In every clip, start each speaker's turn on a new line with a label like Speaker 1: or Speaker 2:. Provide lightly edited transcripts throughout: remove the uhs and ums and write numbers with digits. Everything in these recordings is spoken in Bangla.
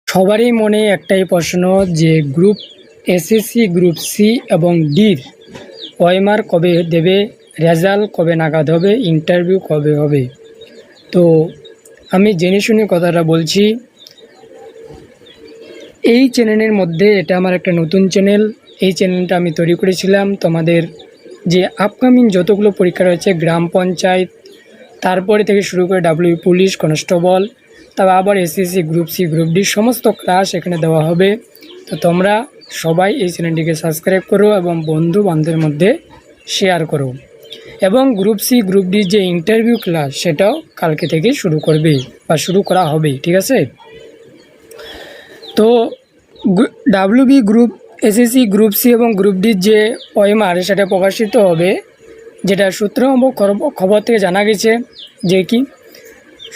Speaker 1: সবারই মনে একটাই প্রশ্ন যে গ্রুপ এসএসসি, গ্রুপ সি এবং ডির ওএমআর কবে দেবে, রেজাল্ট কবে নাগাদ হবে, ইন্টারভিউ কবে হবে। তো আমি জেনে শুনে কথাটা বলছি। এই চ্যানেলের মধ্যে এটা আমার একটা নতুন চ্যানেল। এই চ্যানেলটা আমি তৈরি করেছিলাম তোমাদের যে আপকামিং যতগুলো পরীক্ষা রয়েছে, গ্রাম পঞ্চায়েত, তারপরে থেকে শুরু করে ডাব্লিউ পুলিশ, কনস্টেবল, তবে আবার SSC, group C, group D সমস্ত ক্লাস এখানে দেওয়া হবে। তো তোমরা সবাই এই চ্যানেলটিকে সাবস্ক্রাইব করো এবং বন্ধু বান্ধবের মধ্যে শেয়ার করো। এবং গ্রুপ সি, গ্রুপ ডি যে ইন্টারভিউ ক্লাস সেটাও কালকে থেকে শুরু করবে বা শুরু করা হবে, ঠিক আছে। তো WB, group SSC, group C এবং গ্রুপ ডির যে ওএমআর সেটা প্রকাশিত হবে, যেটা সূত্র খবর থেকে জানা গেছে যে কি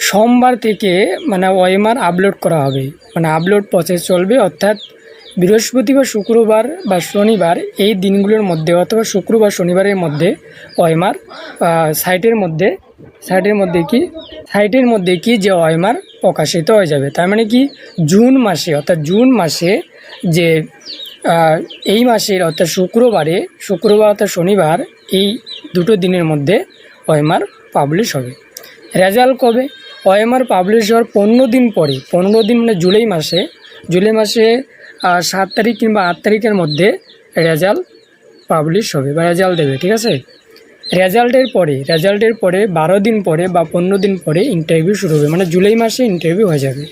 Speaker 1: সোমবার থেকে মানে ওএমআর আপলোড করা হবে, মানে আপলোড প্রসেস চলবে। অর্থাৎ বৃহস্পতিবার, শুক্রবার বা শনিবার এই দিনগুলোর মধ্যে অথবা শুক্রবার শনিবারের মধ্যে ওএমআর সাইটের মধ্যে কি যে ওএমআর প্রকাশিত হয়ে যাবে। তার মানে কি জুন মাসে যে এই মাসের অর্থাৎ শুক্রবার অর্থাৎ শনিবার এই দুটো দিনের মধ্যে ওএমআর পাবলিশ হবে। রেজাল্ট কবে? ওএমআর পাবলিশ হওয়ার 15 দিন পরে, 15 দিন মানে জুলাই মাসে 7 তারিখ কিংবা 8 তারিখের মধ্যে রেজাল্ট পাবলিশ হবে বা রেজাল্ট দেবে, ঠিক আছে। রেজাল্টের পরে 12 দিন পরে বা 15 দিন পরে ইন্টারভিউ শুরু হবে, মানে জুলাই মাসে ইন্টারভিউ হয়ে যাবে।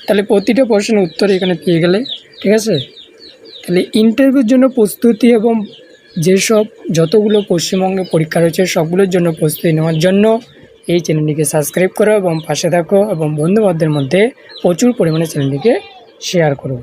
Speaker 1: তাহলে প্রতিটা প্রশ্নের উত্তর এখানে পেয়ে গেলে, ঠিক আছে। তাহলে ইন্টারভিউর জন্য প্রস্তুতি এবং যেসব যতগুলো পশ্চিমবঙ্গে পরীক্ষা রয়েছে সবগুলোর জন্য প্রস্তুতি নেওয়ার জন্য এই চ্যানেলটিকে সাবস্ক্রাইব করো এবং পাশে থাকো এবং বন্ধুবান্ধবদের মধ্যে প্রচুর পরিমাণে চ্যানেলটিকে শেয়ার করো।